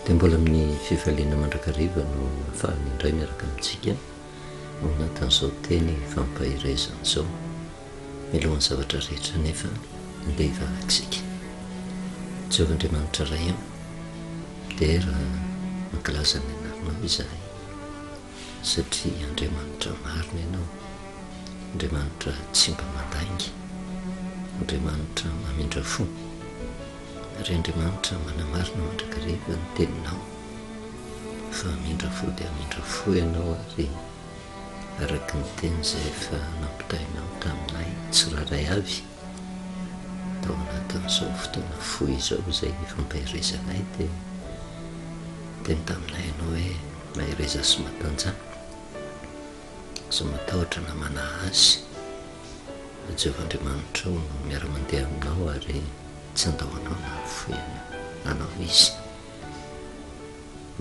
dia mbola amin'ny fifaliana mandrakariva no afahany indray miaraka amintsika anatin'izao teny fampahirezana izao milohan'ny zavatra rehetra nefa andeha hivavaka isika. Jehovah-Andriamanitra ray aho dia raha mankalaza ny anarinao izahay satria Andriamanitra marina ianao, Andriamanitra tsy mba mandainga, Andriamanitra mamindra fo, ary Andriamanitra manamarina mandrakariva ny teninao fa amindra fo dia amindra fo ianao ary araka ny teny izay efa nampitainao taminay tsiraray avy tao anatin'izao fotoana fohy izao izay fampahirezanay dia teny taminay ianao hoe mahireza sy matanjana sy matahotra na manahazy Jehovah-Andriamanitra no miara-mandeha aminao ary tsy andahoanao na foiana nanao izy.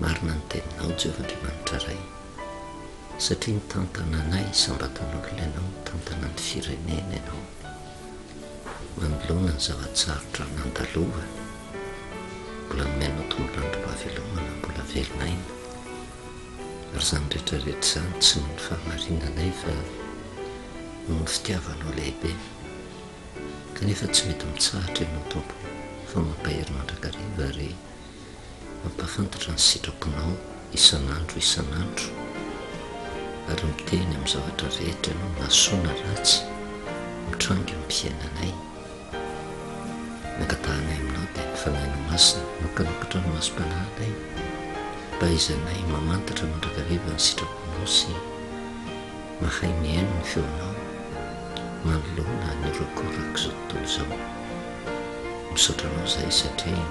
Marina ny teninao Jehovah-Andriamanitra ray satria nitantana anay sambatan'olona ianao, nitantana ny firenena ianao, manoloana ny zavatsarotra nandalova, mbola nomenao tombolandrom-pahavelomana, mbola velonaina ary izany rehetrarehetra izany tsy noho ny fahamarinanay fa noho ny fitiavanao lehibe, kanefa tsy mety mitsahatra ianao tompo fa mampahery mandrakariva ary mampafantatra ny sitraponao isan'andro isan'andro ary miteny amin'ny zavatra rehetra ianao nahasoana ratsy mitrangy amin'ny fiainanay. Nankatahanay aminao dia nifanahinao masina makanokatra ny masom-panahinay mba izanay mamantatra mandrakariva ny sitraponao sy mahay mihaino ny feonao manoloana ny rokorako izao tontolo izao. Misaotranao izay satria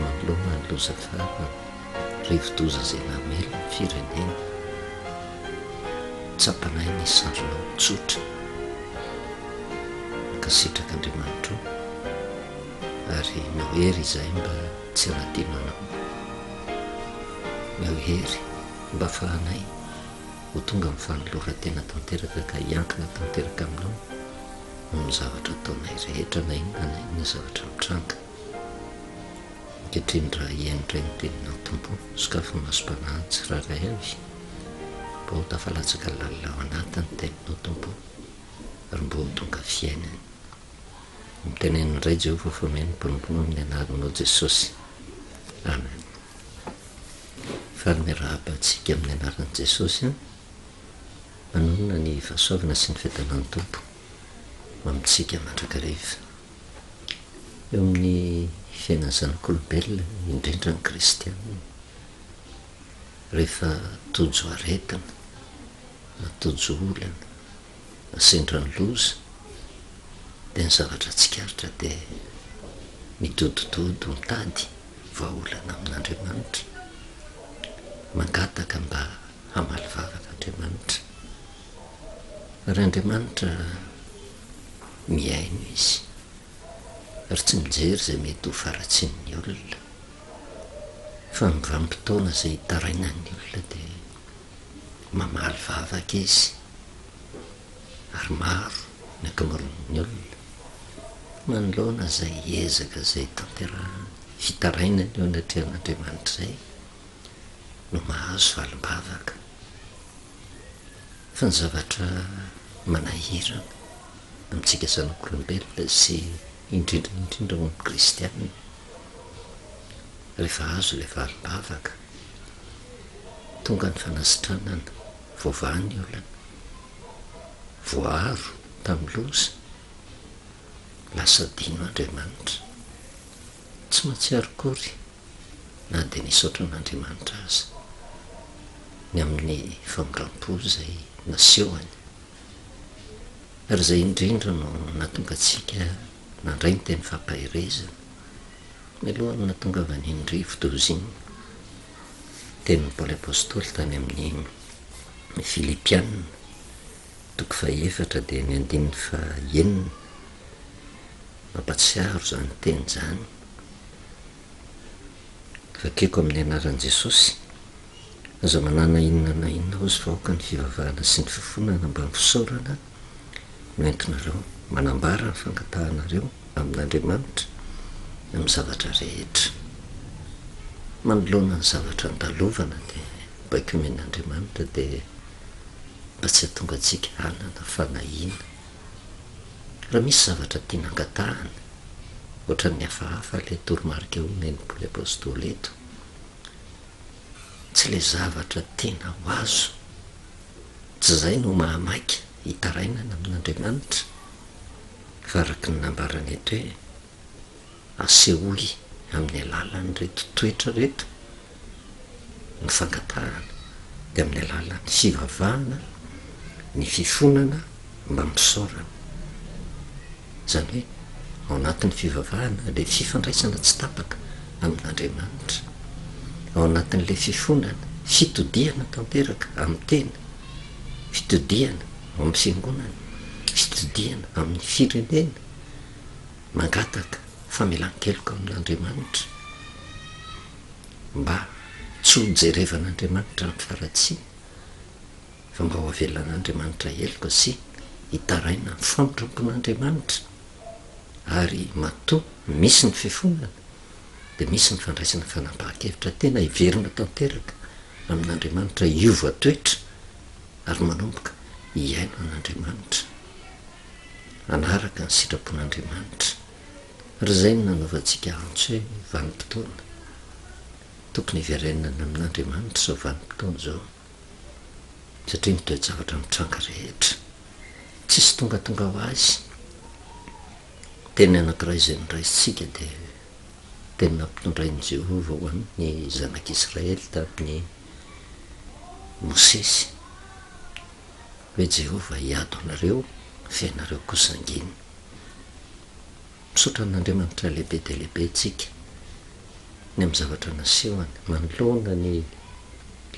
manoloana ny loza farana rivo-doza izay namelo ny firenena, tsapanay ny sandronao tsotra ankasitraka Andriamanitra ary mihoery izay mba tsy hanadino anao, mihoery mba fahanay ho tonga amin'ny fanolora-tena tanteraka ka hiankina tanteraka aminao noho ny zavatra ataonay rehetra na inona na inona zavatra mitranga. Ankehitriny raha hiaindray ny teninao tompo sokafo ny masom-panahy tsiraray avy mba ho tafalatsaka lalilao anatiny teninao tompo ary mba ho tonga fiainany. Miteneniny indray Jehovah fa meno mponompono amin'ny anaranao Jesosy. Amen. Faly miarahabantsika amin'ny anaran'i Jesosy manonona ny fahasoavana sy ny fiadanan'ny tompo mamitsika mandrakariva eo amin'ny fiainany zanak'olombelona indrindra ny kristianina. Rehefa tojo aretina na tojo olana na sendra ny loza dia ny zavatra tsikaritra dia midodododo mitady vahaolana amin'Andriamanitra, mangataka mba hamaly vavaka Andriamanitra ary Andriamanitra miaino izy ary tsy mijery izay mety ho faratsin'ny olona fa mivampitaona izay hitarainan'ny olona dia mamaly vavaka izy ary maro ny ankamaroan'ny olona manoloana izay ezaka izay fitarainany eo anatrehan'Andriamanitra izay no mahazo valim-bavaka. Fa ny zavatra manahirana amintsika zanak'olombelona sy indrindra ho ny kristianina rehefa azo ilay valim-bavaka tonga ny fanasitranana, voavahany olana, voaro tamin'ny loza, lasa dino Andriamanitra, tsy mahatsiaro akory na dia nisaotra n'Andriamanitra aza ny amin'ny famoram-po izay nasehony ary izay indrindra no nahatonga antsika nandray ny teny fampahirezana mialohan'ny nahatonga avy ny rivo-doza iny. Tenin'ny Paoly apôstôly tany amin'ny Filipianina toko 4 dia ny 9 mampatsiaro izany teny izany. Vakeko amin'ny anaran'i Jesosy aza manana inona na inona ozy vahoaka ny fivavahana sy ny fifonana mba mifisaorana no entinareo manambara ny fangatahanareo amin'Andriamanitra amin'ny zavatra rehetra. manoloana ny zavatra andalovana dia baiko men'andriamanitra dia mba tsy hatonga antsika hanana fanahiana raha misy zavatra tiana angatahana ohatra ny hafahafa le toromarika ho nen'nypoly apôstôly eto tsy le zavatra tena ho azo tsy zay no mahamaiky hitarainana amin'andriamanitra fa araky ny nambarany eto hoe asehoy amin'ny alalany reto toetra reto ny fangatahana dia amin'ny alalany fivavahana ny fifonana mba misaorana zany hoe ao anatin'ny fivavahana le fifandraisana tsy tapaka amin'andriamanitra ao anatin'le fifonana fitodiana tanteraka amin'ny tena fitodiana amin'ny fiangonana fitodiana amin'ny firenena mangataka famelan-keloka amin'andriamanitra mba tsy ho jerevan'andriamanitra ny faratsy fa mba ho avelan'andriamanitra heloka sy hitaraina ny famotrampon'andriamanitra ary matoa misy ny fifonana dia misy ny fandraisana fanampahan-kevitra tena hiverina tanteraka amin'andriamanitra iova toetra ary manomboka hiaino an'andriamanitra anaraka ny sitrapon'andriamanitra ry zay no nanaovantsika antso hoe vanim-potoana tokony hiverenana amin'andriamanitra zao vanim-potoana zao satria mitoejavatra mitranga rehetra tsisy tongatonga ho azy teny anankiray izay niraisitsika dia teny nampitondrain'i Jehova ho amin'ny zanak'Israely tamin'ny Mosesy hoe Jehova hiado anareo fiainareo kosanginy misaotra n'andriamanitra lehibe dia lehibe tsika ny amin'ny zavatra nasehony manoloana ny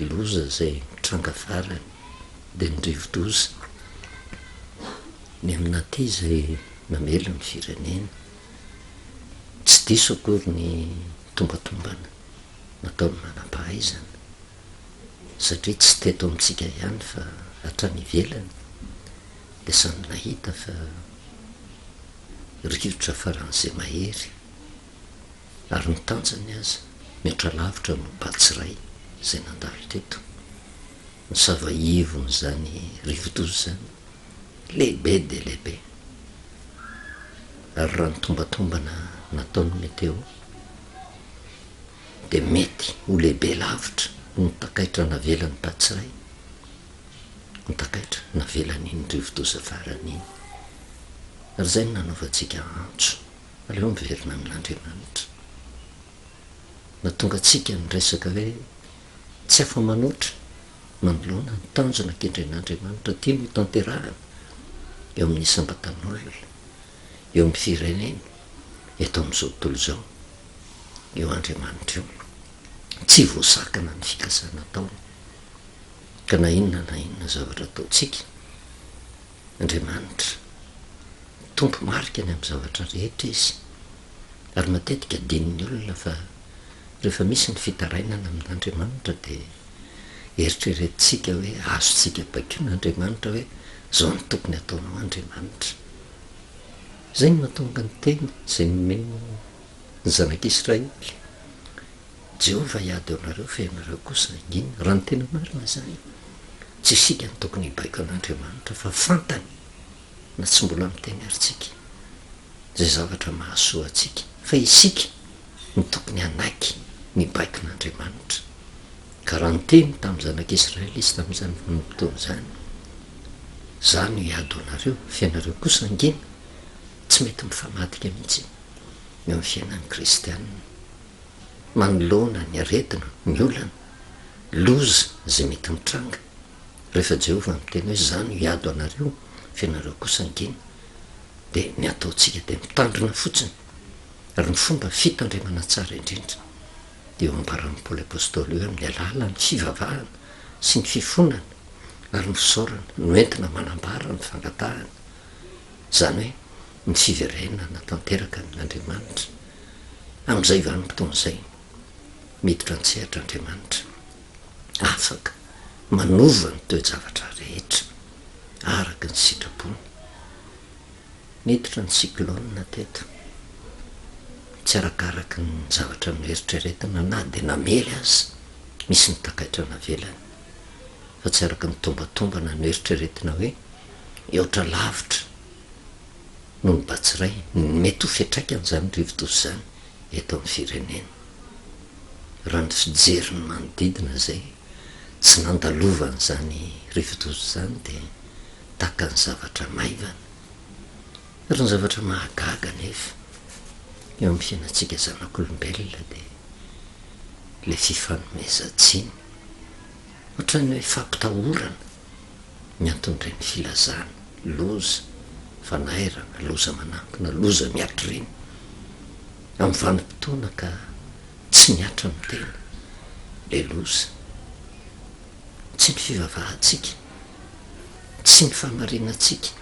loza zay mitranga farany dia ny rivo-doza ny amin'aty izay mamela ny firenena tsy diso akory ny tombatombana nataony manam-pahaizana satria tsy teto amintsika ihany fa hatrany ivelany dia samy nahita fa rivotra faran'izay mahery ary ny tanjany aza mihoatra lavitra no batsiray izay nandalo teto ny savaivony zany rivo-doza zany lehibe dia lehibe ary raha ny tombatombana nataony meteo dia mety ho lehibe lavitra ny takaitra navelany batsiray ny takaitra navelany iny rivo-doza faran'iny ary zay no nanaovantsika antso aleo miverina amin'andriamanitra natonga atsika ny resaka hoe tsy afa manoatra manoloana ny tanjona kendren'andriamanitra tia no tanterahana eo amin'ny sambatan'olona eo amin'ny firenena eto amin'izao tontolo izao eo andriamanitra io tsy voasakana ny fikasana taony ka na inona zavatra ataontsika andriamanitra tompo marika ny amin'ny zavatra rehetra izy ary matetika dinin'ny olona fa rehefa misy ny fitarainana amin'andriamanitra dia eritreretintsika hoe azontsika baikoan'andriamanitra hoe zao ny tokony ataonao andriamanitra zay no mahatonga ny teny zay nomeny ny zanak'Israely Jehova hiady eo anareo fa ianareo kosa inginy raha ny tena marina zany tsy isika ny tokony hibaiko an'andriamanitra fa fantany na tsy mbola miteny aritsika zay zavatra mahasoa atsika fa isika ny tokony hanaiky ny baikon'andriamanitra ka raha nyteny tamin'ny zanak'Israely izy tamin'izany vanim-potoana zany za no hiady anareo fa ianareo kosa angina tsy mety mifamatika mihitsy eo amin'ny fiainan'ny kristianina manoloana ny aretina ny olana loza zay mety mitranga rehefa Jehova miteny hoe za no hiady anareo fa ianareo kosa angina dia ny ataontsika dia mitandrina fotsiny ary ny fomba fitandremana tsara indrindra dia eo ambaran'ny Paoly apôstôly hoe amin'ny alala ny fivavahana sy ny fifonana ary ny fisaorana no entina manambara ny fangatahana zany hoe ny fiverenana tanteraka amin'andriamanitra amin'izay vanim-potoana izay miditra antsehatra andriamanitra afaka manova ny toe-javatra rehetra araka ny sitrapony miditra ny cyclone teto tsy arakaraky ny zavatra noeritreretana na de namely azy misy nitakaitra navelany fa tsy araky ny tombatombana noeritreretina hoe eotra lavitra no ny batsiray mety ho fiatraikany zany rivotozy zany eto amin'ny firenena raha ny fijery ny manodidina zay tsy nandalovany zany rivotozy zany de taka ny zavatra maivana ary ny zavatra mahagaga nefa eo amin'ny fiainatsika zanak'olombelona de le fifanomezantsiny ohatrany hoe fampitahorana ny antondreny filazana loza fanairana loza manampina loza miatriny amin'ny vanim-potoana ka tsy miatra ny tena le loza tsy ny fivavahantsika tsy ny famarinatsika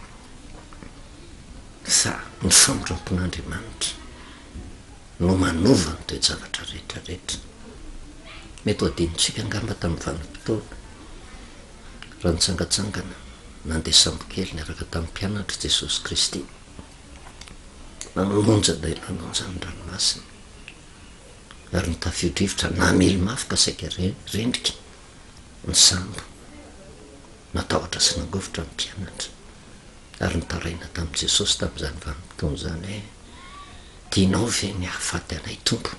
fa ny famondram-pon'Andriamanitra no manova ny toe-javatra rehetrarehetra mety ho adinitsika angamba tamin'ny vanim-potoana raha nitsangatsangana nandeha sambokely niaraka tamin'ny mpianatra Jesosy Kristy namonja day nanonja ny ranomasina ary nitafio-drivotra namely mafy ka saika rendrika ny sambo natahotra sy nangovitra ny mpianatra ary nitaraina tamin'i Jesosy tamin'izany vanim-potoana zany hoe tianao ve ny hahafaty anay tompo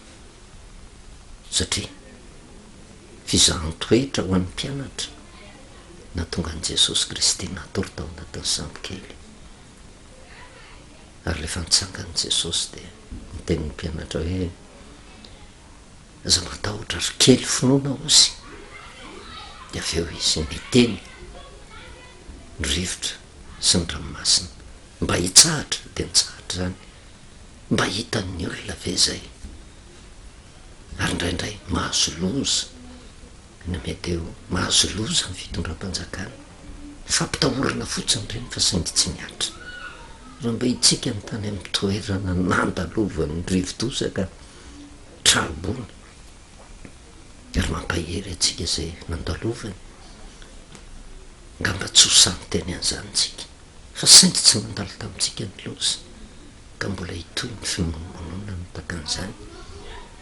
satria fizahan-toetra ho an'ny mpianatra na tonga an' Jesosy Kristy natory tao anatin'ny sambokely ary rehefa nitsangan' Jesosy de nitenin'ny mpianatra hoe aza matahotra ary kely finoana ozy de avy eo izy miteny ny rivotra sy ny ranomasina mba hitsahatra de nitsahatra zany mba hitan'ny olona ve zay ary indraindray mahazo loza ny mety eo mahazo loza ny fitondram-panjakana fampitahorana fotsiny reny fa saingy tsy miatra raha mba hitsika ny tany amin'ny toerana nandalovan'ny rivotozaka trabony ary mampahery atsika zay nandalovany ngamba tsy ho samy teny an'izanytsika fa saingy tsy mandalo tamintsika ny loza ka mbola hitoy ny fimonomonona ny takan'izany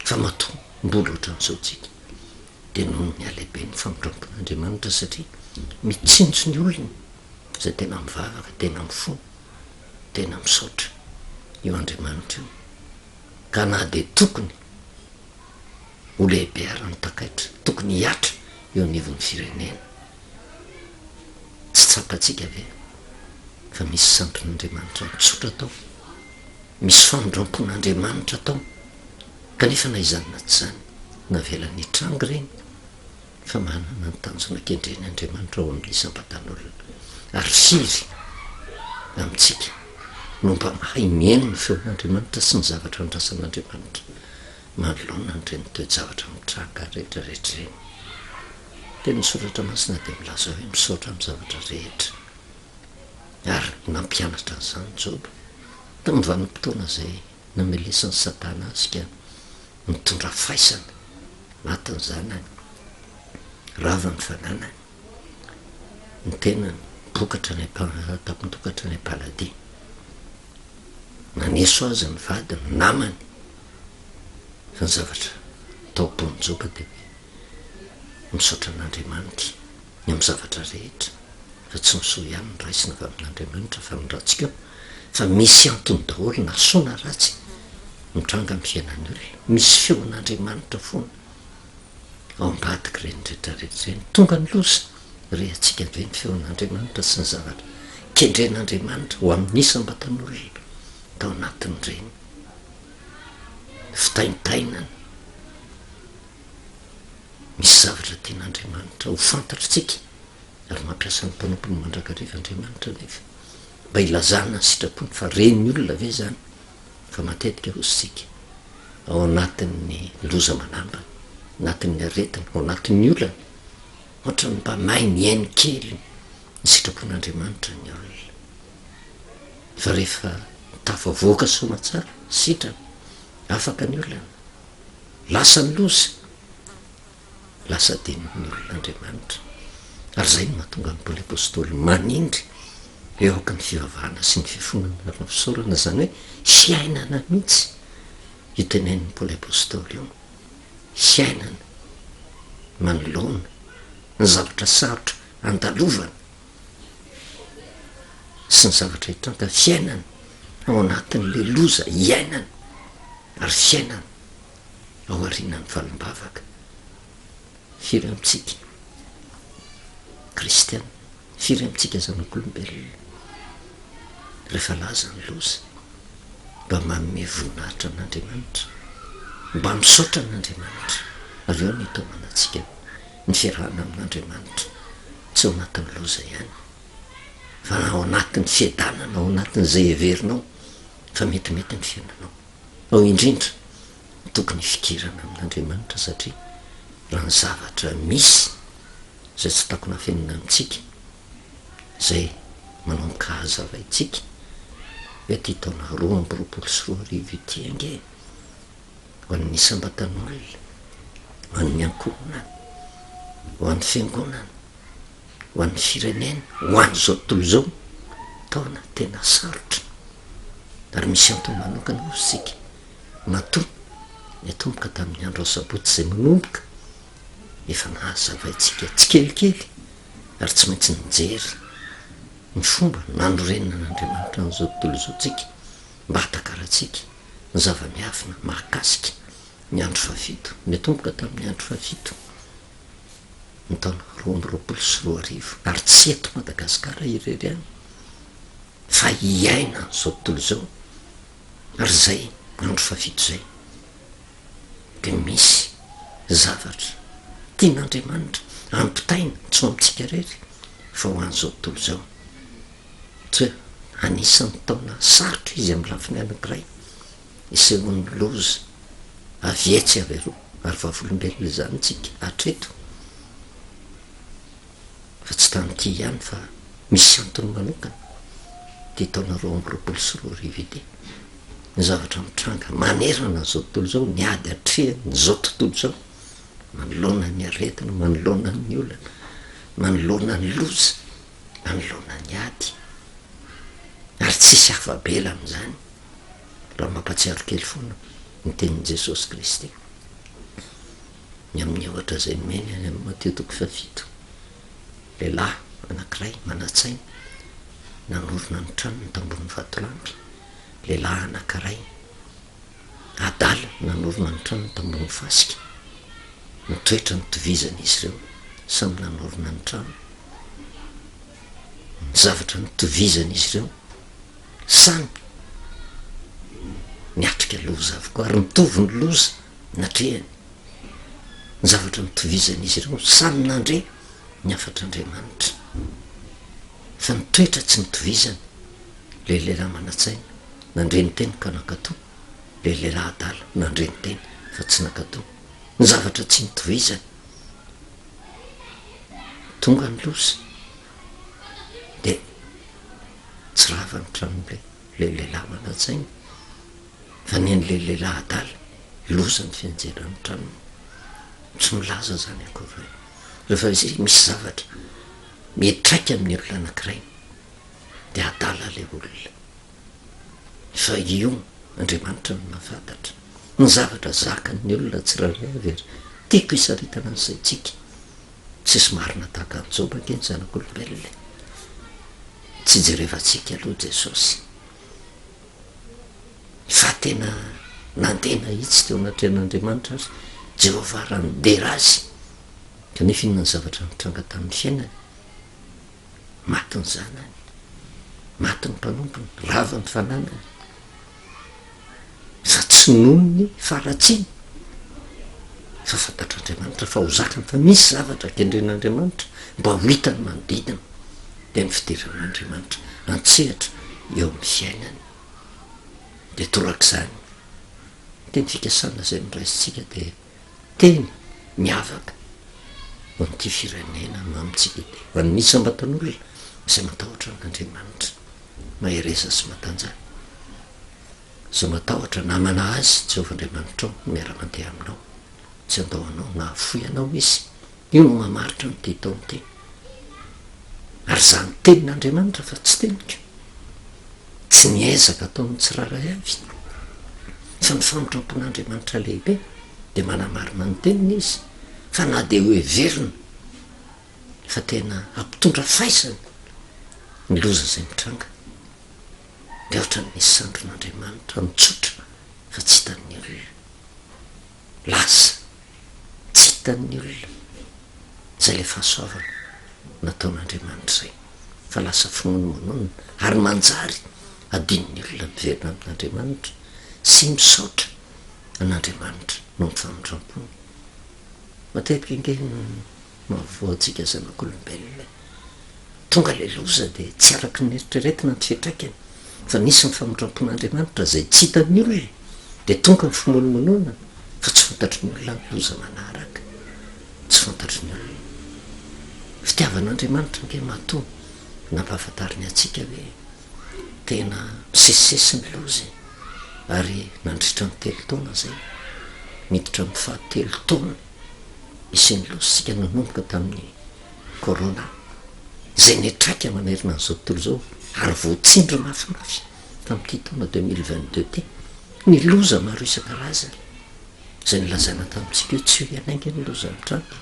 fa matoa mbola ohatran'izao tsika de noho ny alehibe ny famondram-pon'Andriamanitra satria mitsinjo ny olona zay tena mivavaka tena mifony tena misaotra io Andriamanitra io ka na de tokony ho lehibe ary ny takaitra tokony hiatra eo anivon'ny firenena tsy tsapatsika ve fa misy sampin'Andriamanitra mitsotra tao misy famondram-pon'Andriamanitra tao kanefa na izany na tsy zany navelany hitrango reny fa manana ny tanjona kendreny Andriamanitra ao amin'ny isam-batan'olona ary firy amintsika no mba mahay miaino ny feon'Andriamanitra sy ny zavatra andrasan'Andriamanitra manoloana nyreny toe-javatra mitraka rehetrarehetra reny tena misoratra masina de milaza hoe misaotra amin'ny zavatra rehetra ary nampianatra an'izany Joba tamin'ny vanim-potoana zay namelesany Satana azy ka mitondra faisana matin'izany any rava ny fananany ny tenany bokatra ny tapintokatra ny paladi naneso azy ny vady ny namany fa ny zavatra taopony Joba de misaotra an'Andriamanitra ny amin'ny zavatra rehetra fa tsy misoa ihany ny raisina avy amin'Andriamanitra fa ny ratsika fa misy antony daholo na soa na ratsy mitranga amin'ny fiainan'ny olona misy feon'Andriamanitra foana ao ambadiky reny rehetrarehetra reny tonga ny loza re atsika ve ny feon'Andriamanitra sy ny zavatra kendren'Andriamanitra ho amin'ny isam-batan'olona tao anatin'ireny fitaintainana misy zavatra tian'Andriamanitra ho fantatritsika ary mampiasa ny mpanompony mandrakariva Andriamanitra nefa mba ilazana ny sitrapony fa reny olona ve zany fa matetika hozitsika ao anatin'ny loza manambana anatin'ny aretina ao anatin'ny olana ohatrany mba mahay ny ainy kely ny sitrapon'Andriamanitra ny olona fa rehefa tafavoaka soma tsara sitrana afaka ny olana lasa ny loza lasa dininy olon'Andriamanitra ary zay no mahatonga ny Paoly apôstôly manindry eoka ny fivavahana sy ny fifonana ary ny fisaorana zany hoe fiainana mihitsy itenen'ny paoly apôstôly io fiainana manoloana ny zavatra sarotra andalovana sy ny zavatra hitranka fiainana ao anatin'le loza iainana ary fiainana ao arinan'ny valimbavaka firy amitsika kristiana firy amitsika zanak'olombelona rehefa laza ny loza mba manome voninahitra an'andriamanitra mba misaotra an'andriamanitra ary eo ny itaomanantsika ny fiarahana amin'andriamanitra tsy ao anatin'ny loza ihany fa ao anatin'ny fiadanana ao anatin'izay everinao fa metimety ny fiainanao ao indrindra tokony fikirana amin'andriamanitra satria raha ny zavatra misy zay tsy takona fiainana amintsika zay manao mikahazava itsika hoe ty taona 2024 ity ange ho an'ny sambatan'olona ho an'ny ankohonana ho an'ny fiangonana ho an'ny firenena ho an'ny zao tontolo zao taona tena sarotra ary misy antony manokana osika matoa ny atomboka tamin'ny andro asabotsy zay manomboka efa nahazavaitsika tsy kelikely ary tsy maintsy nijery ny fomba nanorenina n'andriamanitra n'izao tontolo zao tsika mba hatakaratsika ny zava-miafina mahakasika ny andro fafito ny atomboka tamin'ny andro fafito ny taona 2024 ary tsy eto Madagasikara irery any fa iaina n'izao tontolo zao ary zay andro fafito zay de misy zavatra tian'andriamanitra ampitaina tsy ho amintsika rery fa ho an'izao tontolo zao tsy hoe anisan'ny taona sarotra izy amin'ny lafiny anankiray isehon'ny loza avietsy avy aroa ary vavolombelona zany tsika hatreto fa tsy tanyity ihany fa misy antony manokana ty taona 2024 ity ny zavatra mitranga manerana zao tontolo zao ny ady atrehany zao tontolo zao manoloana ny aretina manoloana ny olana manoloana ny loza manoloana ny ady ary tsisy afabela am'izany raha mampatsiaro kely foana ny tenin'i Jesosy Kristy ny amin'ny ohatra zay nomeny any amin'ny Mateo 7 lehilahy anankiray manatsaina nanorona ny tranony tambon'ny vatolampy lehilahy anankiray adala nanorona ny tranony tambon'ny fasika nitoetra nitovizana izy ireo samy nanorona ny trano ny zavatra nitovizana izy ireo samy miatrika loza avokoa ary mitovy ny loza natrehany ny zavatra nitovizana izy ireo samy nandre ny afatr'Andriamanitra fa nitoetra tsy nitovizana le lehilahy manatsaina nandre ny teny ka nakatoa le lehilahy adala nandre ny teny fa tsy nakatoa ny zavatra tsy nitovizana tonga ny loza de tsy rava ny tranole le lehilahy manatsaina fa nyen'le lehilahy adala loza ny fianjeran'ny tranony tsy milaza zany akory rehefa izy misy zavatra mitraika amin'ny olona anankiray de adala le olona fa io Andriamanitra no mahafantatra ny zavatra zakan'ny olona tsiraray avery tiako isaritana an'izay tsika tsisy marina tahaka an'izao bakeny zanak'olombelona tsy jerevantsika aloha Jesosy fa tena nandena itsy teo anatrehan'Andriamanitra azy Jehova raha nidera azy kanefa inona ny zavatra mitranga tamin'ny fiainany maty ny zanany maty ny mpanompony rava ny fananany fa tsy nohony ny faratsiana fa fantatr'Andriamanitra fa ho zakany fa misy zavatra kendren'Andriamanitra mba ho hitany manodidina de ny fidiran'Andriamanitra antsehatra eo amin'ny fiainany de torak'izany teny fikasana zay miraisintsika de teny miavaka ho an'ity firenena mamitsika ity ho an'ny sambatan'olona izay matahotra n'Andriamanitra mahereza sy matanjana zay matahotra namana azy Jehovah-Andriamanitra ao miara-mandeha aminao tsy andao anao na afoy anao izy io no mamaritra ny ty taony ty ary zany tenin'Andriamanitra fa tsy tenika tsy niezaka ataon'ny tsiraray avy fa ny famitrampon'andriamanitra lehibe de manamarina ny teniny izy fa na de hoe verina fa tena ampitondra faisany ny loza zay mitranga de ohatra ny misy sandron'andriamanitra mitsotra fa tsy hitan'ny olona lasa tsy hitan'ny olona zay le fahasoavana nataon'andriamanitra zay fa lasa finonomonona ary manjary adin'ny olona miverina amin'andriamanitra sy misaotra an'andriamanitra no ny famindrampony matetika inge mahavoatsika zanak'olombelona tonga le loza de tsy araky ny eritreretina ny fiatraikany fa nisy ny famindrampon'andriamanitra zay tsy hitan'ny olona de tonga ny fimonomonona fa tsy fantatry ny olona ny loza manaraka tsy fantatry ny olona fitiavan'andriamanitra nge matoa nampahafantariny atsika hoe tena misesisesy ny lozy ary nandritra ny telo taona zay miditra amin'ny fahatelo taona isyny lozysika nanomboka tamin'ny corona zay netraika manerina an'izao tontolo zao ary voatsindry mafimafy tamin'ity taona 2022 ty ny loza maro isan-karazany zay nylazana tamintsika hoe tsy ho ianainga ny loza mitranga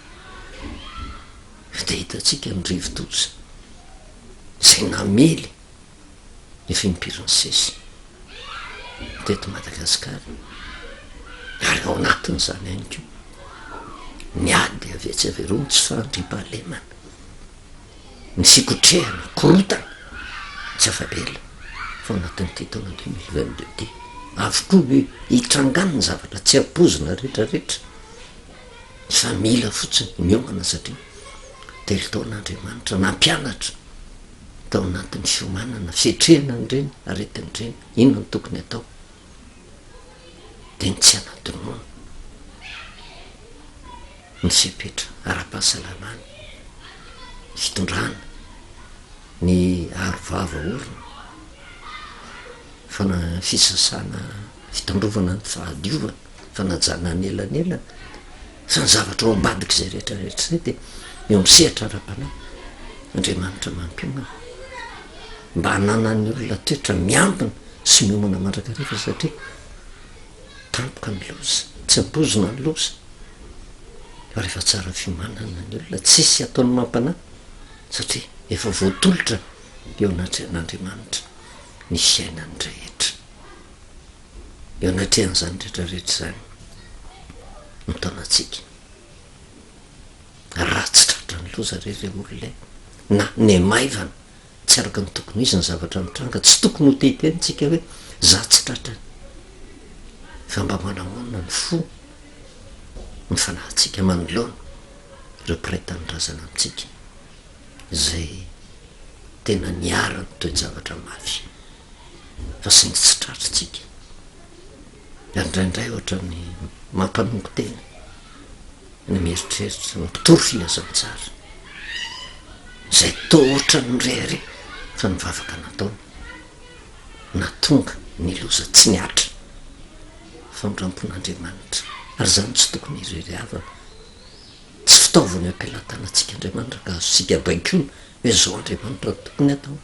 de hitatsika ny rivo-doza zay namely efa impiriny sesy teto Madagasikara ary ao anatiny zany ihany ko ny ady avetsy averoa tsy fandripahalemana ny fikotrehana korotana tsy afabela fa anatin'ity taona 2022 ty avokoa hoe hitrangany ny zavatra tsy ampozina rehetrarehetra fa mila fotsiny miomana satria telo taon'andriamanitra nampianatra tao anatin'ny fiomanana fietrehana nyreny aretin'ireny inona ny tokony atao de ny tsy anadinoana ny fipetra ara-pahasalamana fitondrana ny arovava orona fana fisasana fitandrovana ny fahadiovana fanajana ny elanelana fa ny zavatra ao ambadika zay rehetrarehetra zay de eo am'sehatra ara-panahy andriamanitra mampiomana mba hananan'ny olona toetra miambina sy miomana mandrakarehefa satria tampoka ny loza tsy ampozona ny loza fa rehefa tsara fiomanana ny olona tsisy ataony mampanahy satria efa voatolotra eo anatrehan'andriamanitra ny fiainany rehetra eo anatrehan'izany rehetrarehetra zany mitaonatsika raha tsy tratra ny loza rere olona na ny maivana tsy araka ny tokony izy ny zavatra mitranga tsy tokony ho tehitentsika hoe za tsy tratrany fa mba manamonina ny fo ny fanahintsika manoloana ireo piraitan'ny razana amitsika zay tena niarany toe-javatra mafy fa sy ny tsy tratritsika ary indraindray ohatra ny mampanongo tena ny mieritreritra mipitory filazantsara zay to ohatra ny rery fa nivavaka nataony natonga ny loza tsy niatra famindrampon'andriamanitra ary zany tsy tokony ireryavana tsy fitaovany ampilatanatsika andriamanitra ka azosika baikona hoe zao andriamanitra tokony atao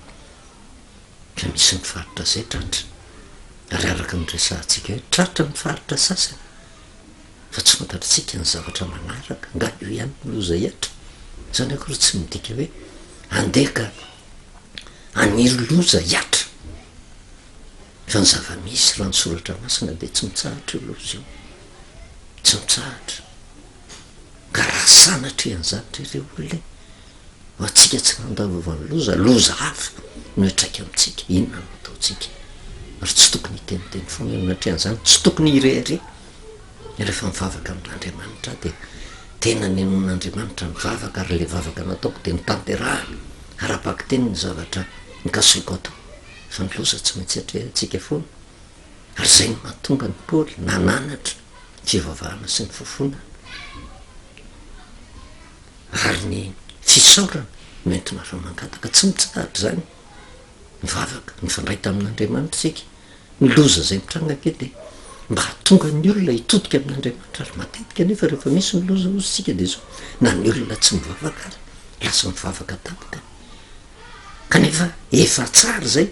fa misy ny faritra zay tratra ary araka nyresantsika hoe tratra ny faritra sasany fa tsy fantatritsika ny zavatra manaraka nga io ihany loza hiatra zany akory tsy midika hoe andeka aniry loza hiatra fa ny zava-misy raha nysoratra masina de tsy mitsahatra io loza io tsy mitsahatra ka raha sanatra an'zany rere olona ho atsika tsy nandavovany loza hafa no etraika amitsika inona no ataotsika ary tsy tokony hiteniteny foana natrehan'zany tsy tokony irery rehefa mivavaka amin'andriamanitra de tena ny enon'andriamanitra mivavaka ary le vavaka nataoko de nitanterahana ara-paky teny ny zavatra nikasoiko atao fa ny loza tsy maintsy atrehantsika foana ary zay ny mahatonga ny paoly nananatra fivavahana sy ny fofonana ary ny fisaorana mentina fa mangataka tsy mitsahatra zany mivavaka nyfandray tamin'andriamanitra sika ny loza zay mitranga ke de mba hatonga ny olona hitodika amin'andriamanitra ary matetika nefa rehefa misy ny loza ozysika de zao na ny olona tsy mivavaka ary lasa mivavaka tapaka kanefa efa tsara zay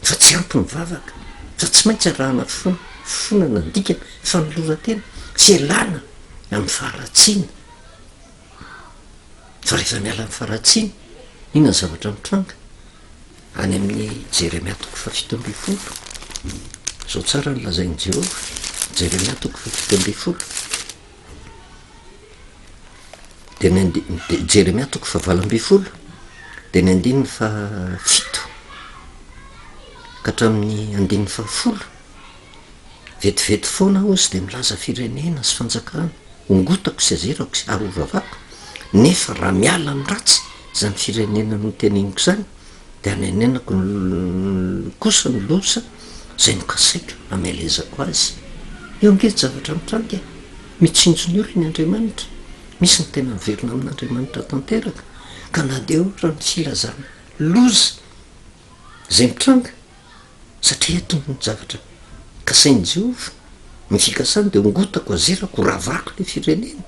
fa tsy ampy mivavaka fa tsy maintsy rahana fonana ndikana fanoloratena sy alana amin'ny faharatsiana fa rehefa miala amin'ny faharatsiana ina ny zavatra mitranga any amin'ny Jeremia toko fafito ambin'ny folo zao tsara ny lazain'i Jehova Jeremia toko fafito ambin'ny folo de Jeremia toko favalo ambin'ny folo de ny andininy fa fito ka hatramin'ny andininy fa folo vetivety foana ozy de milaza firenena sy fanjakana ongotako sy azerako sy arovavako nefa raha miala amin'ny ratsy zany firenena no teneniko zany de anenenako kosa ny loza zay nokasaika amelezako azy eo angety zavatra mitranga mitsinjony olo ny Andriamanitra misy ny tena miverina amin'Andriamanitra tanteraka ka na de ohatra ny filazana loza zay mitranga satria etony ny zavatra kasain'i Jehova ny fikasany de ongotako azerako ravako le firenena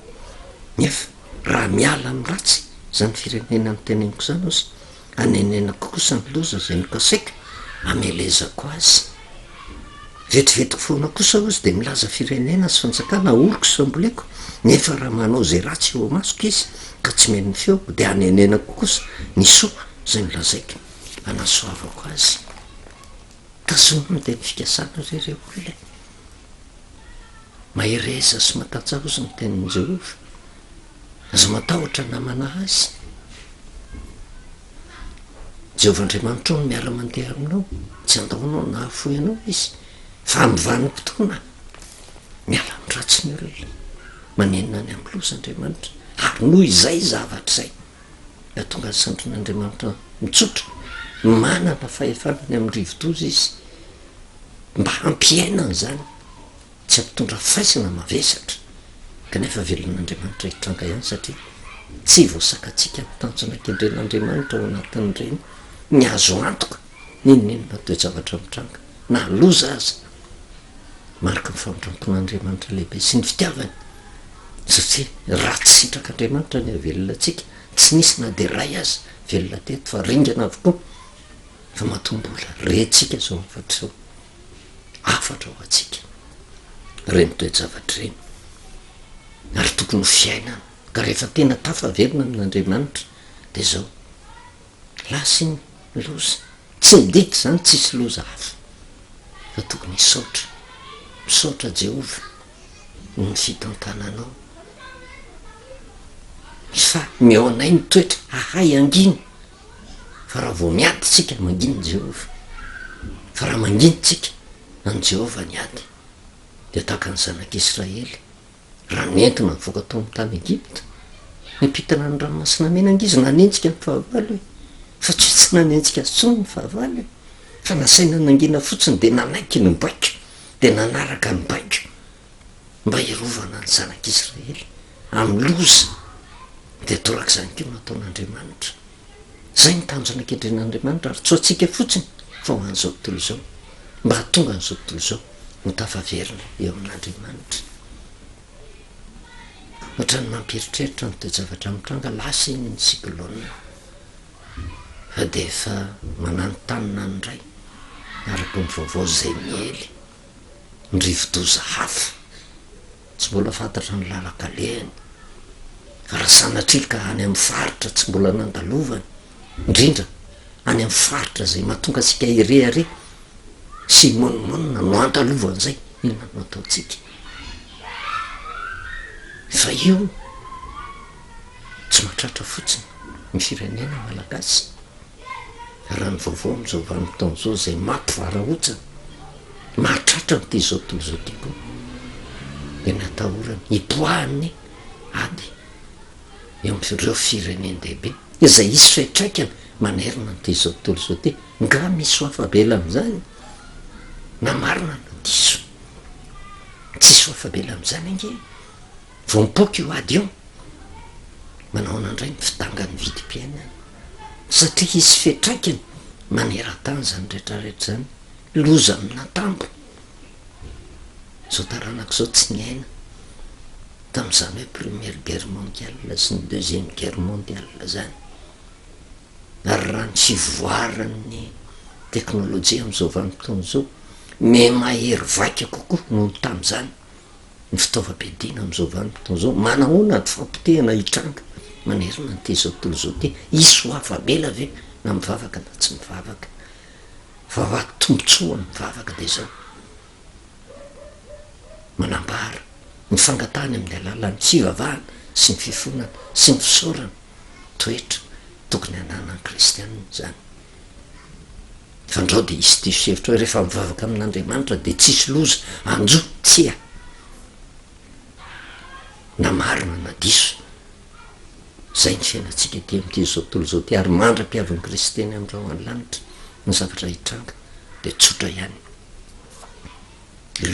nefa raha miala amin'ny ratsy zany firenena ny teneniko zany ozy anenenako kosa ny loza zay nokasaika amelezako azy vetivetiko foana kosa ozy de milaza firenena sy fanjakana oroko sy famboleko nefa raha manao zay ratsy eo amasoko izy ka tsy meny feoko de anenenako kosa ny soa zay milazaiko anasoavako azy tazominy de nifikasana rereo olona mahereza sy matantsah ozy ny tenin'i Jehova aza matahotra namana azy Jehova Andriamanitra no miara mandeha aminao tsy andaonao na afoy anao izy fa amivanimpotona miala amin'ny ratsy ny olona manenina any amin'ny loza Andriamanitra ary noho izay zavatra zay da tonga ny sandrin'Andriamanitra mitsotra manana fahefanany amin'ny rivo-doza izy mba hampiainana zany tsy ampitondra faisana mavesatra kanefa velon'Andriamanitra hitranga ihany satria tsy voasakatsika mitanjona kendren'Andriamanitra ao anatin'ireny ny azo antoka ninonenona toe-javatra mitranga na loza aza marika ny famindrampon'Andriamanitra lehibe sy ny fitiavany satria raha tsy sitrak'Andriamanitra ny avelona atsika tsy nisy na de ray aza velona teto fa ringana avokoa fa matombola retsika zao afatra zao afatra ao atsika reny toe-javatra reny ary tokony fiainana ka rehefa tena tafavelona amin'Andriamanitra de zao lasiny loza tsy midety zany tsisy loza hafa fa tokony misaotra Jehova ny fitantananao fa mionay ny toetra ahay anginy fa raha vao miady tsika manginy Jehova fa raha manginy tsika any Jehova ny ady de tahaka ny zanak'Israely raha nentina mivoaka tao amin'ny tany Egypta nipitana ny ranomasina mena angizy nanenjika ny fahavalo e fa tsy nanenjika azy tsony ny fahavalo e fa nasaina nangina fotsiny de nanaiky ny baiko de nanaraka ny baiko mba hirovana ny zanak'Israely amin'ny loza de torak' zany keo nataon'Andriamanitra zay ny tanjona kendren'Andriamanitra ary tsoatsika fotsiny fa ho an'izao tontolo zao mba hatonga an'izao tontolo zao no tafaverina eo amin'Andriamanitra ohatrany mampiritreritra ny toe-javatra mitranga lasa iny ny cyclone fa de efa mananotanina ny ray araka ny vaovao zay miely ny rivo-doza hafa tsy mbola fantatra ny lalakalehany fa raha sanatrilika any amin'ny faritra tsy mbola nandalovany indrindra any amin'ny faritra zay mahatonga atsika ireare sy monimonina no andalovan'zay inona no ataotsika fa io tsy mahatratra fotsiny ny firenena malagasy raha ny vaovao am'izao vanim-potoana zao zay mampivarahotsa mahatratra nyty zao tontolo zao ty koa de natahorany hipoahany ady eo am'ireo firenendehibe izay isy fetraikany manerina nyty zao tontolo zao ty nga misy hoafabela am'izany na marina no diso tsisy hoafabela am'izany ange vo mipoky io ady io manao nandray ny fitangany vidim-piainana satria izy fetraikany maneran-tany zany rehetrarehetra zany loza amina tambo zao taranako zao tsy niaina tam'izany hoe première guerre mondiale sy ny deuxième guerre mondiale zany ary raha ny fivoaran'ny teknôlôjia am'izao vanim-potoana zao me mahery vaika kokoa noho tam'izany ny fitaovam-piadina am'izao vanim-potona zao manahoana ty fampotehana hitranga manery mante zao tontolo zao ty isy ho afabela ve na mivavaka na tsy mivavaka fa ho aty tombotsoa mivavaka de zao manambara ny fangatany amin'ny alalan'ny fivavahana sy ny fifonana sy ny fisaorana toetra tokony ananany kristianina zany fandrao de isy diso hevitra hoe rehefa mivavaka amin'andriamanitra de tsisy loza anjo tsia na marina na diso zay ny fiainatsika ty am'ty zao tontolo zao ty ary mandra-piavin'ny kristiany am'rao an-lanitra ny zavatra hitranga de tsotra ihany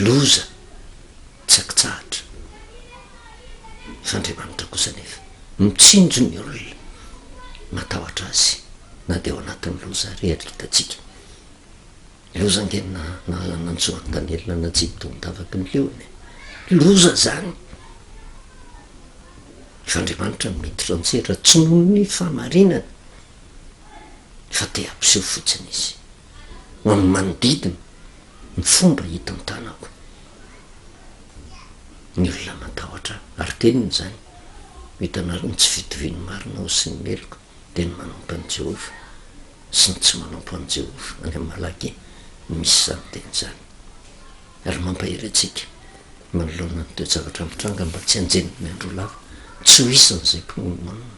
loza tsakitsahatra fandriamanitra kosa nefa mitsinjo ny olona matahotra azy na de ao anatin'ny loza rehetra hitatsika loza ngena nanjoany Daniela na jibodondavaky ny leony loza zany fandriamanitra miditra antsehatra tsy noho ny fahamarinana fa te ampiseho fotsiny izy ho amin'ny manodidina ny fomba hita an-tanako ny olona matahotra ary teniny zany hitanareo ny tsy fitoviny marina ao sy ny meloko de ny manompo an' Jehova sy ny tsy manompo an' Jehova any amin'ny malaky misy zany teny zany ary mampahery atsika manoloana ny toe-javatra mitranga mba tsy anjeny ny andro lava tsy ho isan'izay mpinomonina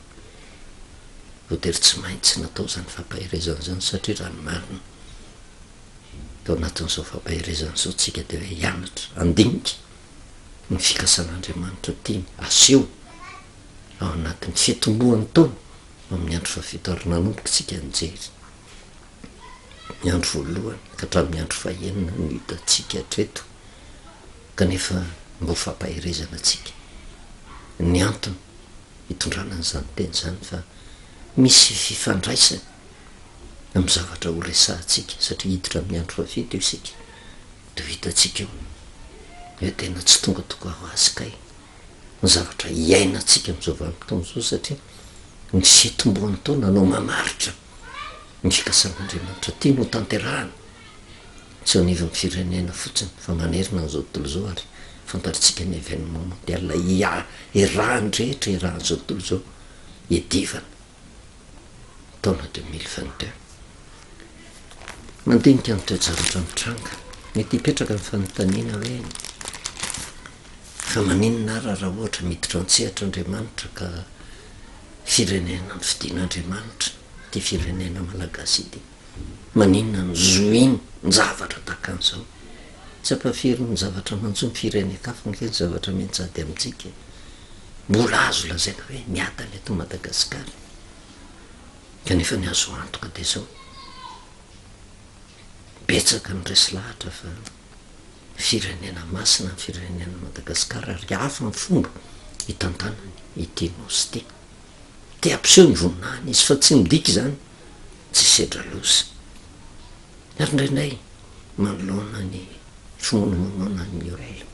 voatery tsy maintsy natao zany fampaherezana zany satria raha ny marina tao anatin'izao fampaherezana zao tsika de hoe hianatra andinika ny fikasan'andriamanitra tiany aseho ao anatin'ny fitombohan'ny taona amin'ny andro fafito ary nanomboka tsika nijery ny andro voalohany ka hatramin'ny andro fahenina ny hitatsika hatreto kanefa mba ho fampaherezana atsika ny antony hitondrana n'izany teny zany fa misy fifandraisany amin'ny zavatra ho resahantsika satria hiditra amin'ny andro fafito io isika de hitatsika eo hoe tena tsy tonga toka ho azy kay ny zavatra hiainatsika am'izao vanim-potoana zao satria ny fitombohan'ny taona anao mamaritra ny fikasan'andriamanitra tia no tanterahana tsy ho anivon'ny firenena fotsiny fa manerina n'izao tontolo zao ary fantaritsika ny événement mondial erahany rehetra erahan'izao tontolo zao edivana taona 2022 mandinika ny toe-javatra mitranga mety hipetraka ny fanontaniana hoe fa maninona raha ohatra miditra an-tsehatra andriamanitra ka firenena ny fidian'andriamanitra ty firenena malagasy ity maninona ny zoiny ny zavatra tahaka an'izao tsy ampafiry ny zavatra manjo ny firenekafa nke ny zavatra mentsady amintsika mbola azo lazaina hoe miadany eto Madagasikara kanefa ny azo antoka de zao betsaka ny resy lahatra fa firenena masina ny firenena Madagasikara ary hafa ny fomba hitantanany ity nosy ty te ampiseho ny voninahiny izy fa tsy midika zany tsy sedra loza ary indraindray manoloana ny fimonomonona ny olona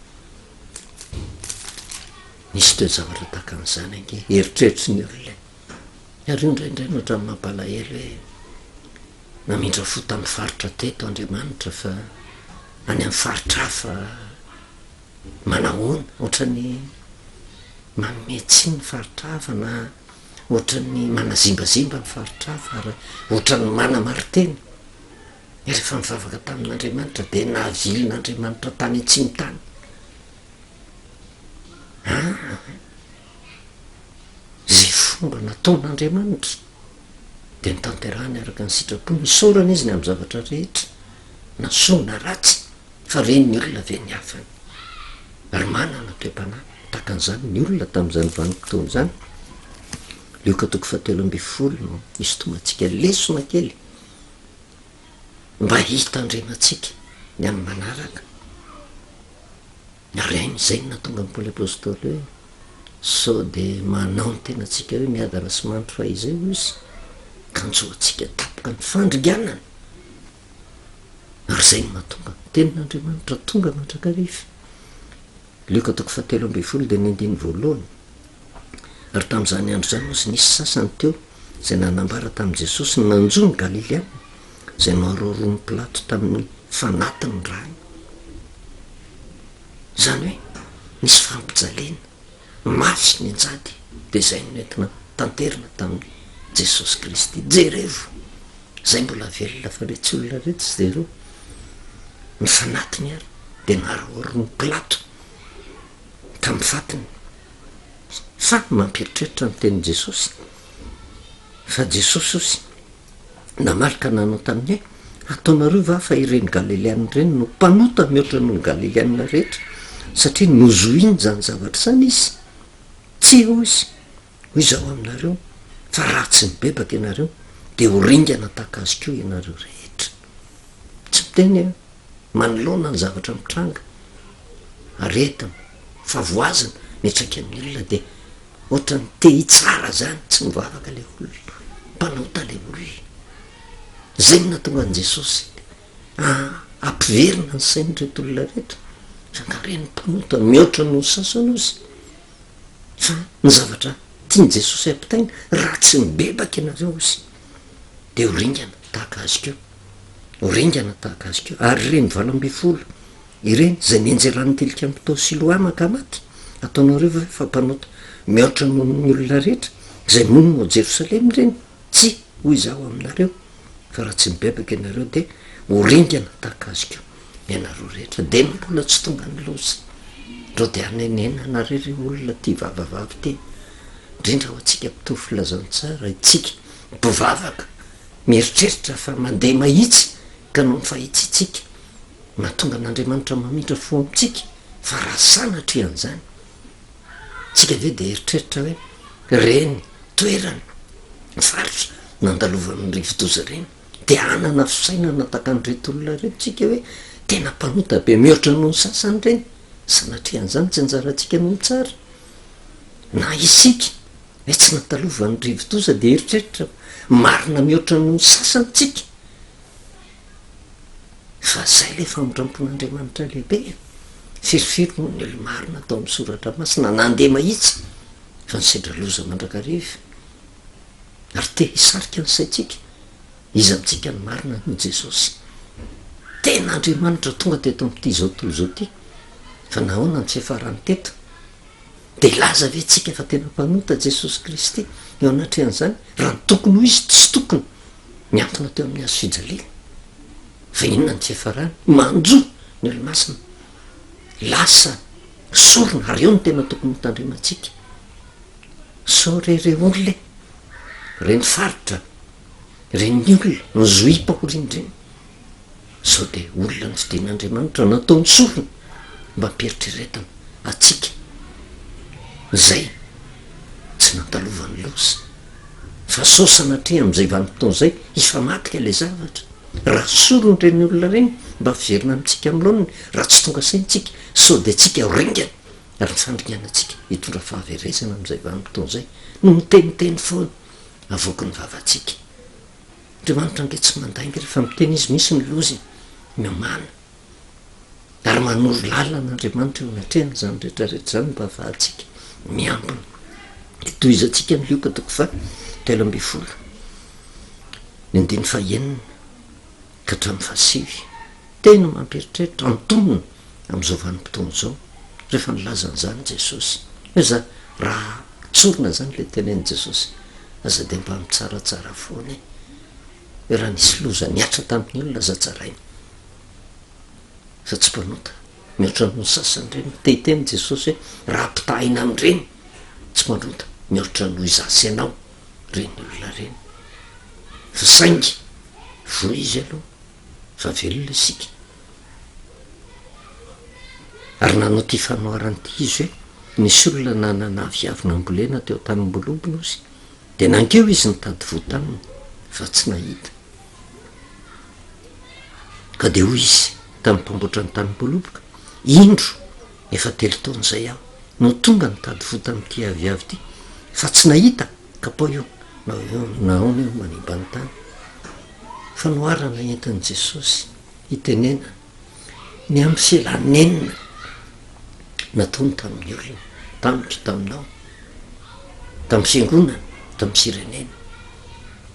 nisy toe-zavatra tahaka an'izany ange eritreritry ny olona ary io indraindray nohatra ny mampalahelo hoe namindra fo tamin'ny faritra teto Andriamanitra fa any amin'ny faritra hafa manahoana ohatrany manome-tsy ny faritra hafa na ohatrany manazimbazimba ny faritra hafa ary ohatrany manamariteny rehefa mivavaka tamin'Andriamanitra de nahavilin'Andriamanitra tany atsimo tany zay fomba nataon'Andriamanitra de ny tanterahany araka ny sitrapony misaorana izy ny amin'ny zavatra rehetra na soa na ratsy fa reny ny olona ve ny hafany ary manana toe-panahy tahaka an'izany ny olona tamin'izany vanim-potoana zany lioka toko 17 no misy tomatsika lesona kely mba hitandrematsika ny amin'ny manaraka ary ainy zay no natonga amin'ny Paoly apôstôly hoe sao de manao ny tenatsika hoe miadana sy mantro fa izay izy kanjoatsika tapoka ny fandriganana ary zay no mahatonga tenin'Andriamanitra tonga mandrakarifa lioka toko 17 de ny andiny voalohany ary tamin'izany andro zany ozy nisy sasany teo zay nanambara tamin'i Jesosy ny nanjo ny Galileana zay noarorony pilato tamin'ny fanatiny rany zany hoe nisy fampijalena mafy ny anjady de zay noentina tanterina tamin'ny jesosy kristy jerevo zay mbola velona fa re tsy olona retsy sy de reo ny fanatiny ary de naroorony pilato tamin'ny fatiny fa mampieritreritra ny teny jesosy fa jesosy osy namalika nanao tamin'ny hoe ataonareo va fa ireny galileana reny no mpanota mihoatra noho ny galileana rehetra satria nozoiny zany zavatra zany izy tsy eo izy hoy zao aminareo fa ratsy mibebaka ianareo de ho ringana tahaka azy keo ianareo rehetra tsy miteny manoloana ny zavatra mitranga aretana fa voazana metraky amin'ny olona de ohatra ny te hitsara zany tsy mivavaka le olona mpanota le olona zay no natonga an' jesosy ampiverina ny sainy reto olona rehetra fangareny mpanota mihoatra no sasana izy fa ny zavatra tiany jesosy ampitaina raha tsy mibebaka ianareo izy de horingana tahaka azy keo horingana tahaka azy keo ary reny valambe folo ireny zay nienjeran'ny tilikambo tao siloamaka maty ataonareo va fa mpanota mihoatra noho ny olona rehetra zay monina ao jerosalema reny tsy hoy zaho aminareo fa raha tsy mibebaka ianareo de horingana tahaka azy keo ianareo rehetra de mbola tsy tonga ny loza reo de anenena nareo olona ty vavavavy te indrindra ho atsika mpitoy filazany tsara itsika mpivavaka mieritreritra fa mandeha mahitsy ka no mifahitsitsika mahatonga an'andriamanitra mamindra fo amitsika fa raha sanatry an'izany tsika ve de eritreritra hoe reny toerany faritra nandalovan'ny rivodoza reny de anana fisainana taka an'reto olona reto tsika hoe tena mpanota be mihoatra noho ny sasany reny sanatria an'izany tsy anjarantsika noho tsara na isika hoe tsy natalovan'ny rivodoza de eritreritra marina mihoatra noho ny sasany tsika fa zay le famindrampon'andriamanitra lehibe firifiry noho ny olo marina atao amin'ny soratra masina nandeha mahitsy fa nisedra loza mandrakariva ary te hisarika ny saitsika izy amitsika ny marina no jesosy tena andriamanitra tonga teto am'ty zao tontolo zao ty fa nahoana ny fiafarany teto de laza ve tsika fa tena mpanota jesosy kristy eo anatry an'izany raha ny tokony ho izy tsy tokony miantona teo amin'ny azo fijaliana fa inona ny fiafarany manjo ny olomasina lasa sorona ary eo ny tena tokony mitandrimatsika so rere olona reny faritra reny olona ny zoipahoriny reny sao de olona ny fidian'andriamanitra nataony sorona mba mpieritriretana atsika zay tsy nantalovany loza fa so sanatria am'izay vanimpotoana zay ifamatika le zavatra raha sorony reny olona reny mba fiverina amitsika am'loniny raha tsy tonga saintsika so de tsika horingana ary nifandringana atsika hitondra fahaverezana am'izay vanimpotoana zay no miteniteny foana avoky ny vavatsika andriamanitra ange tsy mandainga rehefa miteny izy misy ny lozy miamana ary manoro lalan'andriamanitra eo anatrehana zany rehetrarehetra zany mba afahatsika miambina de toy izatsika ny lioka toko fa telo amby folo ny andiny fahenina ka hatramin'ny fahasivy tena mampieritreritra antonona am'izao vanimpotoana zao rehefa nilazan'izany jesosy hoe za raha tsorona zany le teneny jesosy aza de mba mitsaratsara foany hoe raha nisy loza niatra tamin'ny olona za tsarainy fa tsy mpanota mihoatra noho ny sasany reny tehiteny jesosy hoe raha mpitahina am'ireny tsy manota mihoatra noho izasy anao reny olona reny fa saingy voa izy aloha fa velona isika ary nanao ty fanoaran'ity izy hoe nisy olona nanana viavina ambolena teo tanymbolobona ozy de nankeo izy nitady votaminy fa tsy nahita ka de hoy izy tamin'ny mpamboatra ny tanymbolobika indro efa telo taona zay aho no tonga nitady vota am'ty aviavy ty fa tsy nahita ka po io naona eo manimbany tany fanoarana entin'i jesosy hitenena ny am'y fialanenina nataony tamin'ny olona tamitro taminao tamin'ny fiangonana tamin'ny firenena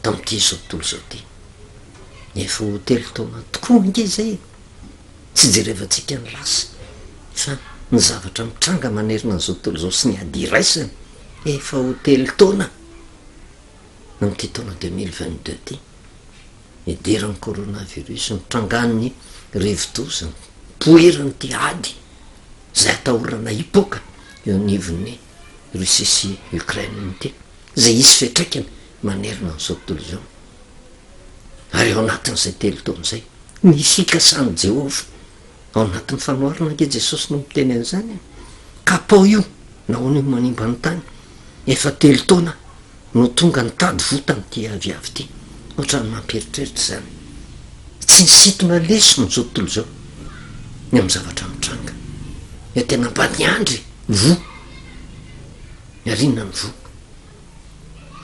tamin'ity zao tontolo zao ty efa hotely taona tokoa ange zay tsy jerevantsika ny lasa fa ny zavatra mitranga manerina n'izao tontolo zao sy ny ady iraisany efa hotely taona namity taona 2022 ty idiran'ny coronavirus mitrangan'ny rivodozany poeriny ty ady zay atahorana hipoka eo anivon'ny Russie sy Ukraine ty zay isy fetraikany manerina n'izao tontolo zao ary ao anatin'izay telo taona zay ny fikasany Jehova ao anatin'ny fanoharana ange Jesosy no miteny an'izany kapao io nahoana io manimba ny tany efa telo taona no tonga ny tady votany ty aviavy ty ohatrany mampieritreritra zany tsy nisintona leso n'izao tontolo zao ny amin'ny zavatra mitranga e tena mba niandry vo miarina ny vo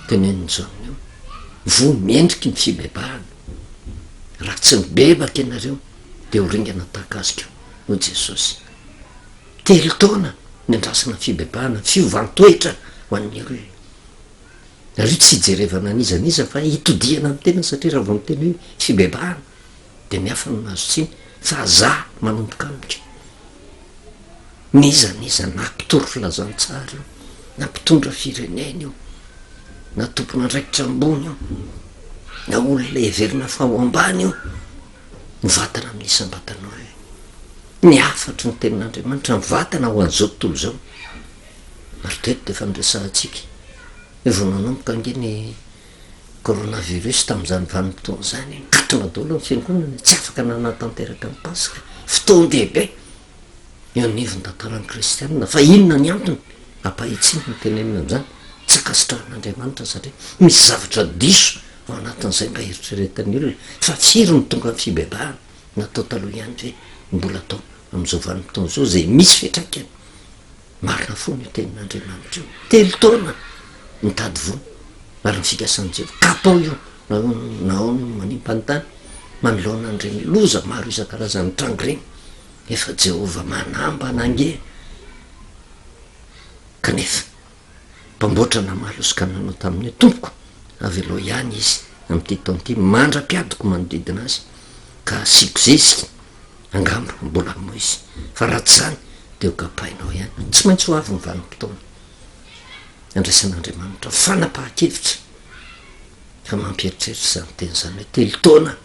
tenen'izany io vo miendriky ny fibebahana raha tsy mibebaka ianareo de ho ringana takazika ho Jesosy telo taona ny andrasana fibebahana fiovantoetra ho an'ny olona ary tsy jerevana an'izaniza fa hitodiana amin'ny tena satria raha vao miteny hoe fibebahana de miafa no nazo tsiny fa za manomboka amika nizaniza nampitoro filazantsara io nampitondra firenena io na tompona andraikitra ambony io na olona everina faho ambany io mivatana amin'ny isam-batana hoe ny afatry ny tenin'Andriamanitra mivatana ho an'izao tontolo zao ary toeto de efa nresahantsika evo nanomboka ange ny coronavirus tamin'izany vanim-potoana zany katrina daholo ny fiangonana tsy afaka nanatanteraka ny pasika fotoan-dehibe eo anivony tantaran'ny kristianina fa inona ny antony ampahitsiny ny tenenina am'izany tsy akasitrahan'Andriamanitra satria misy zavatra diso ao anatin'izay mba eritreretan'ny olona fa firy ny tonga ny fibebahana natao taloha ihany hoe mbola atao am'izao vanim-potoana zao zay misy fetraikany marina fo ny tenin'Andriamanitra io telo taona mitady vo ary ny fikasan'ny Jehova kapao io nahoana manimba ny tany manoloana an'ireny loza maro isan-karazany trango reny efa Jehova manamba nange kanefa mpamboatra namalosika nanao tamin'ny tompoko avy aloha ihany izy am'ty taon'ity mandra-piadiko manodidina azy ka asiko zesika angamba mbola mo izy fa raha tsy zany de ho kapainao ihany tsy maintsy ho avy ny vanim-potoana andraisan'Andriamanitra fanapahan-kevitra fa mampieritreritra zany teny zany hoe telo taona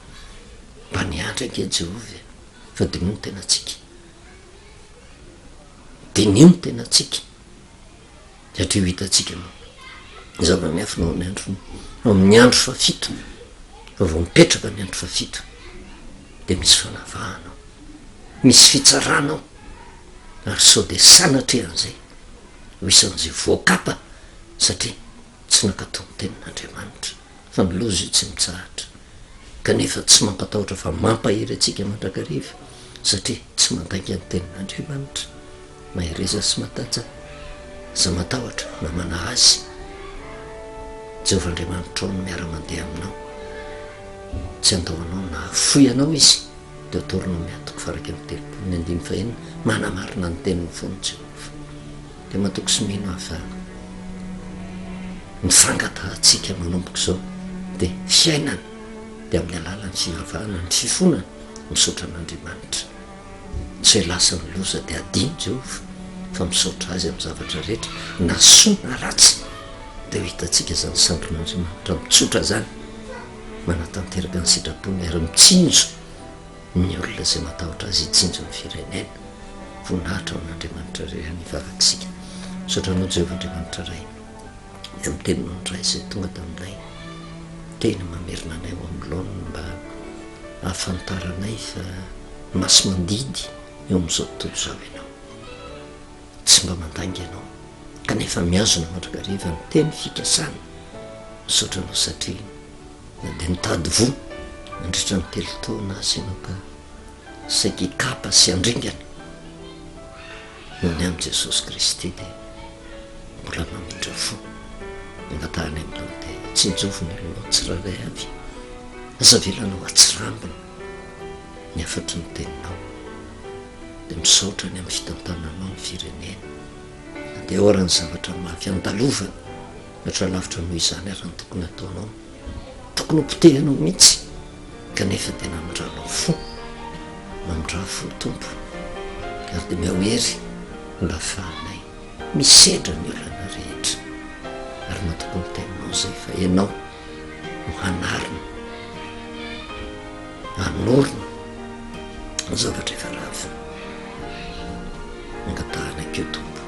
mba niandry ange Jehova fa dinio ny tenatsika dinio ny tenatsika satria ho hitatsika no zava-miafinao ny andro ao amin'ny andro fafito fa vao mipetraka ny andro fafito de misy fanavahanao misy fitsaranao ary sao de sanatrehan'izay ho isan'izay voakapa satria tsy nakatao ny tenin'Andriamanitra fa miloza io tsy mitsahatra kanefa tsy mampatahotra fa mampahery atsika mandrakariva satria tsy mandainga ny tenin'Andriamanitra mahereza sy matanjaka za matahotra na mana azy Jehova Andriamanitra ao no miara-mandeha aminao tsy andahoanao na foy anao izy de atoronao miatoko faraky amin'ny telopolo ny andimy fahenina manamarina ny teniny foany Jehova de matoko sy mino afa mifangatahantsika manomboka zao de fiainana de amin'ny alalany fivavahana ny fifonana misaotra an'Andriamanitra tsy hoe lasa ny loza de adino Jehova fa misaotra azy amin'ny zavatra rehetra na soa na ratsy de ho hitatsika zany sandron'Andriamanitra mitsotra zany manatanteraka ny sitrapony ary mitsinjo ny olona zay matahotra azy hitsinjo ny firenena voninahitra ao an'Andriamanitra ray hanivavakisika misaotranao Jehova Andriamanitra ray amin'ny teninao ny ray zay tonga taminay tena mamerina anay ho amin'ny laoniny mba ahafantaranay fa masy mandidy eo amin'izao tontolo zao ianao tsy mba mandangy ianao kanefa miazona mandrakariva ny teny fikasana misaotranao satria na de nitady vo mandritra ny telo taona azy ianao ka saiky kapa sy andringana noho ny amin'i Jesosy Kristy de mbola mamindra fo angatahany aminao de tsinjovony olonao tsiraray avy azavelanao atsirambina ny afatry ny teninao de misaotra ny amin'ny fitantananao ny firenena de orany zavatra mafy andalovana ohatra lavitra noho izany ary ny tokony ataonao tokony ho potehanao mihitsy kanefa tena mindrano fo mamindra fo tompo ary dia miaoery mbafanay misedra ny olana rehetra ary matokony teninao zay fa ianao no hanarina hanorona ny zavatra efa rava angatahana keo tompo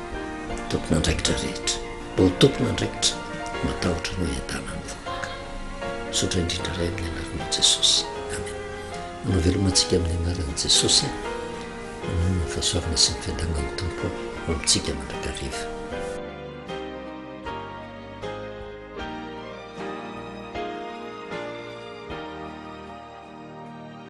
tompona andraikitra rehetra mba ho tompona andraikitra matahotra no iadana ny voaka sotra indrindra ray amin'ny anaran'i Jesosy amen. Manao velomantsika amin'ny anaran'i Jesosy manao ny fahasoavana sy ny fiadanan'ny tompo ao amintsika mandrakariva.